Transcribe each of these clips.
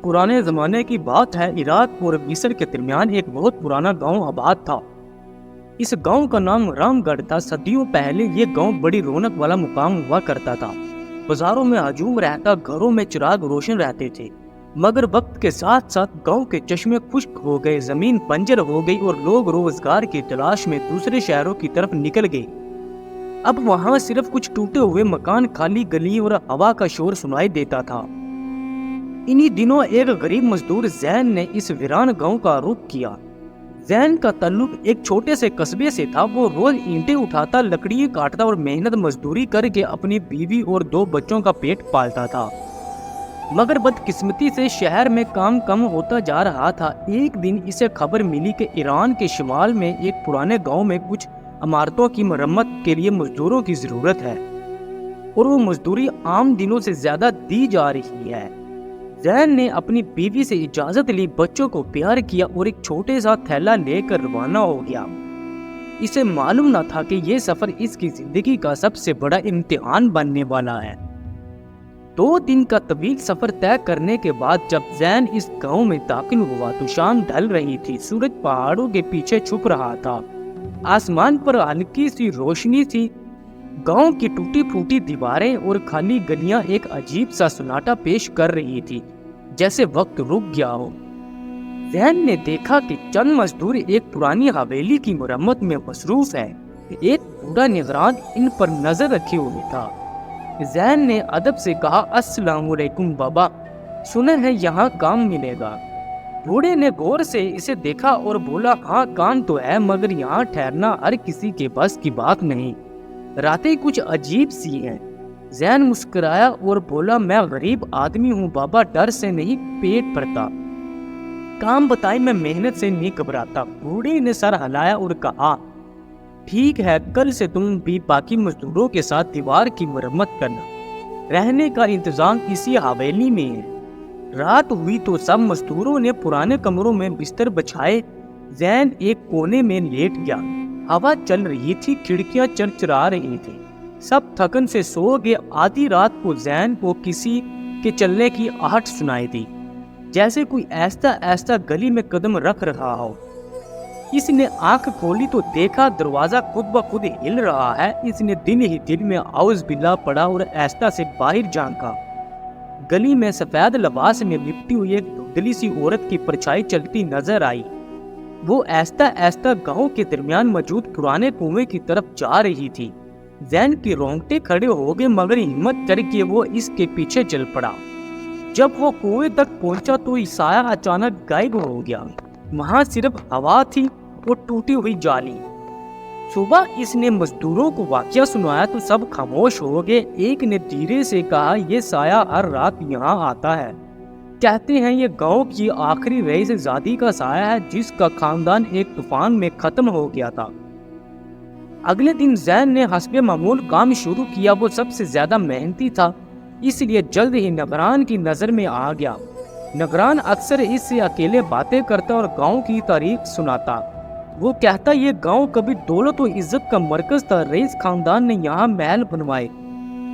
पुराने जमाने की बात है। इराक और मिस्र के दरमियान एक बहुत पुराना गांव आबाद था। इस गांव का नाम रामगढ़ था। सदियों पहले ये गांव बड़ी रौनक वाला मुकाम हुआ करता था। बाजारों में हजूम रहता, घरों में चिराग रोशन रहते थे। मगर वक्त के साथ साथ गांव के चश्मे खुश्क हो गए, जमीन बंजर हो गई और लोग रोजगार की तलाश में दूसरे शहरों की तरफ निकल गए। अब वहां सिर्फ कुछ टूटे हुए मकान, खाली गली और हवा का शोर सुनाई देता था। इन्हीं दिनों एक गरीब मजदूर जैन ने इस वीरान गांव का रुख किया। जैन का ताल्लुक एक छोटे से कस्बे से था। वो रोज ईंटें उठाता, लकड़ियां काटता और मेहनत मजदूरी करके अपनी बीवी और 2 बच्चों का पेट पालता था। मगर बदकिस्मती से शहर में काम कम होता जा रहा था। एक दिन इसे खबर मिली कि ईरान के शिमाल में एक पुराने गांव में कुछ इमारतों की मरम्मत के लिए मजदूरों की जरूरत है और वो मजदूरी आम दिनों से ज्यादा दी जा रही है। जैन ने अपनी बीवी से इजाजत ली, बच्चों को प्यार किया और एक छोटे सा थैला लेकर रवाना हो गया। इसे मालूम न था कि ये सफर इसकी जिंदगी का सबसे बड़ा इम्तिहान बनने वाला है। 2 दिन का तवील सफर तय करने के बाद जब जैन इस गांव में दाखिल हुआ तो शाम ढल रही थी। सूरज पहाड़ों के पीछे छुप रहा था। आसमान पर हल्की सी रोशनी थी। गांव की टूटी फूटी दीवारें और खाली गलियां एक अजीब सा सन्नाटा पेश कर रही थी, जैसे वक्त रुक गया हो। जैन ने देखा कि चंद मजदूर एक पुरानी हवेली की मरम्मत में मसरूफ है। एक बूढ़ा निगरान इन पर नजर रखे हुए था। जैन ने अदब से कहा, अस्सलाम वालेकुम बाबा, सुना है यहाँ काम मिलेगा। बूढ़े ने गौर से इसे देखा और बोला, हाँ काम तो है, मगर यहाँ ठहरना हर किसी के बस की बात नहीं। रातें कुछ अजीब सी हैं। जैन मुस्कुराया और बोला, मैं गरीब आदमी हूँ बाबा, डर से नहीं पेट भरता। काम बताए, मैं मेहनत से नहीं घबराता। बूढ़े ने सर हिलाया और कहा, ठीक है, कल से तुम भी बाकी मजदूरों के साथ दीवार की मरम्मत करना। रहने का इंतजाम इसी हवेली में है। रात हुई तो सब मजदूरों ने पुराने कमरों में बिस्तर बिछाए। जैन एक कोने में लेट गया। हवा चल रही थी, खिड़कियां चरचरा रही थी। सब थकन से सो गए। आधी रात को जैन को किसी के चलने की आहट सुनाई दी, जैसे कोई ऐसा ऐसा गली में कदम रख रहा हो। इसने आंख खोली तो देखा दरवाजा खुद ब खुद हिल रहा है। इसने दिल ही दिल में आउज़ बिल्ला पड़ा और ऐसा से बाहर झांका। गली में सफेद लिबास में लिपटी हुई एक धुंधली सी औरत की परछाई चलती नजर आई। वो ऐसा ऐसा गांव के दरमियान मौजूद पुराने कुएं की तरफ जा रही थी। जैन के रोंगटे खड़े हो गए, मगर हिम्मत करके वो इसके पीछे चल पड़ा। जब वो कुएं तक पहुंचा तो साया अचानक गायब हो गया। वहां सिर्फ हवा थी और टूटी हुई जाली। सुबह इसने मजदूरों को वाकया सुनाया तो सब खामोश हो गए। एक ने धीरे से कहा, ये साया हर रात यहाँ आता है। कहते हैं ये गांव की आखिरी रईस ज़ादी का साया है, जिसका खानदान एक तूफान में खत्म हो गया था। अगले दिन जैन ने हस्बे मामूल काम शुरू किया। वो सबसे ज्यादा मेहनती था, इसलिए जल्द ही निगरान की नजर में आ गया। निगरान अक्सर इससे अकेले बातें करता और गांव की तारीख सुनाता। वो कहता, ये गांव कभी दौलत और इज्जत का मरकज था। रईस खानदान ने यहाँ महल बनवाए,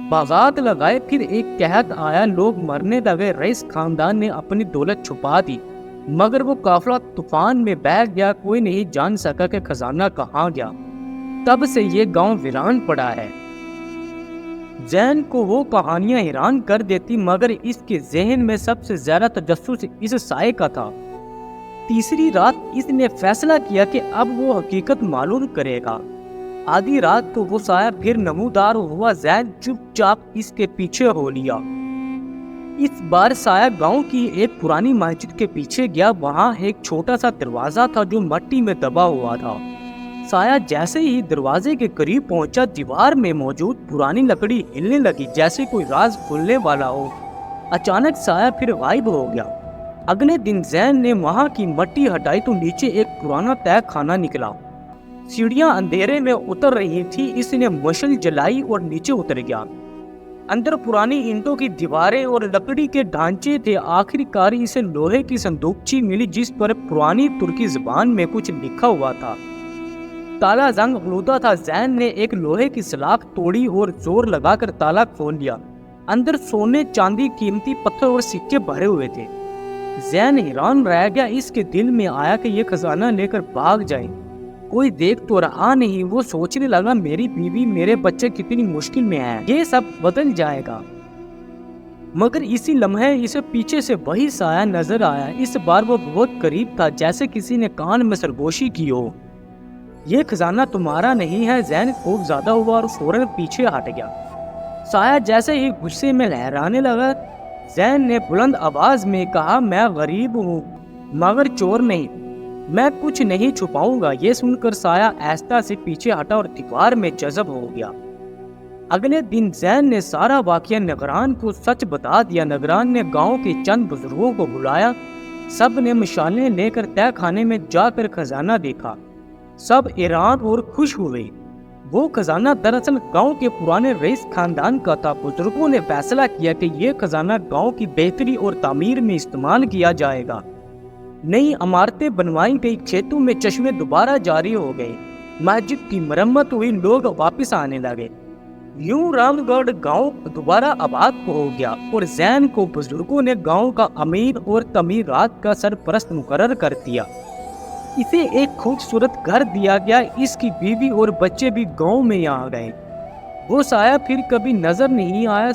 बागात लगाए, फिर एक कहत आया, लोग मरने लगे। रईस खानदान ने अपनी दौलत छुपा दी, मगर वो काफिला तूफान में बह गया। कोई नहीं जान सका कि खजाना कहाँ गया। तब से ये गांव वीरान पड़ा है। जैन को वो कहानियां हैरान कर देती, मगर इसके जहन में सबसे ज्यादा तजस्सुस इस साए का था। तीसरी रात इसने फैसला किया कि अब वो हकीकत मालूम करेगा। आधी रात तो वो साया फिर नमूदार हुआ। जैन चुपचाप इसके पीछे हो लिया। इस बार साया गांव की एक पुरानी मस्जिद के पीछे गया। वहां एक छोटा सा दरवाजा था जो मिट्टी में दबा हुआ था। साया जैसे ही दरवाजे के करीब पहुंचा, दीवार में मौजूद पुरानी लकड़ी हिलने लगी, जैसे कोई राज खुलने वाला हो। अचानक साया फिर गायब हो गया। अगले दिन जैन ने वहां की मिट्टी हटाई तो नीचे एक पुराना तय खाना निकला। सीढ़ियां अंधेरे में उतर रही थी। इसने मशल जलाई और नीचे उतर गया। अंदर पुरानी ईंटों की दीवारें और लकड़ी के ढांचे थे। आखिरकार इसे लोहे की संदूकची मिली, जिस पर पुरानी तुर्की जुबान में कुछ लिखा हुआ था। ताला जंग आलूदा था। जैन ने एक लोहे की सलाख तोड़ी और जोर लगाकर ताला खोल लिया। अंदर सोने, चांदी, कीमती पत्थर और सिक्के भरे हुए थे। زین حیران رہ گیا، اس کے دل میں آیا کہ یہ خزانہ لے کر بھاگ جائے، کوئی دیکھ تو رہا نہیں۔ وہ سوچنے لگا میری بیوی میرے بچے کتنی مشکل میں ہیں، یہ سب بدل جائے گا۔ مگر اسی لمحے اسے پیچھے سے وہی سایہ نظر آیا۔ اس بار وہ بہت قریب تھا، جیسے کسی نے کان میں سرگوشی کی ہو۔ یہ خزانہ تمہارا نہیں ہے۔ زین خوف زیادہ ہوا اور فوراً پیچھے ہٹ گیا۔ سایہ جیسے ہی غصے میں لہرانے لگا۔ زین نے بلند آواز میں کہا، میں غریب ہوں مگر چور نہیں، میں کچھ نہیں چھپاؤں گا۔ یہ سن کر سایہ آہستہ سے پیچھے ہٹا اور دیوار میں جذب ہو گیا۔ اگلے دن زین نے سارا واقعہ نگران کو سچ بتا دیا۔ نگران نے گاؤں کے چند بزرگوں کو بلایا، سب نے مشالیں لے کر تہہ خانے میں جا کر خزانہ دیکھا۔ سب حیران اور خوش ہوئے۔ وہ خزانہ دراصل گاؤں کے پرانے رئیس خاندان کا تھا۔ بزرگوں نے فیصلہ کیا کہ یہ خزانہ گاؤں کی بہتری اور تعمیر میں استعمال کیا جائے گا۔ نئی عمارتیں بنوائی گئی، کھیتوں میں چشمے دوبارہ جاری ہو گئے، مسجد کی مرمت ہوئی، لوگ واپس آنے لگے۔ یوں رام گڑھ گاؤں دوبارہ آباد ہو گیا اور زین کو بزرگوں نے گاؤں کا امیر اور تعمیرات کا سرپرست مقرر کر دیا۔ اسے ایک خوبصورت گھر دیا گیا، اس کی بیوی اور بچے بھی گاؤں میں آ گئے۔ وہ سایہ پھر کبھی نظر نہیں آیا۔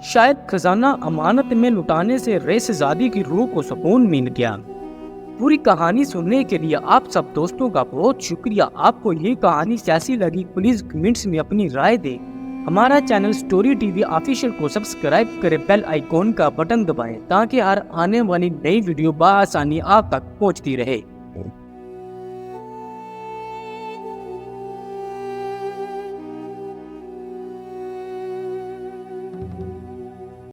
شاید خزانہ امانت میں لٹانے سے رئیس زادی کی روح کو سکون مل گیا۔ پوری کہانی سننے کے لیے آپ سب دوستوں کا بہت شکریہ۔ آپ کو یہ کہانی کیسی لگی پلیز کمنٹس میں اپنی رائے دیں۔ ہمارا channel story T V official کو سبسکرائب کریں، بیل آئیکن کا بٹن دبائیں تاکہ ہر آنے والی نئی ویڈیو بآسانی آپ تک پہنچتی رہے۔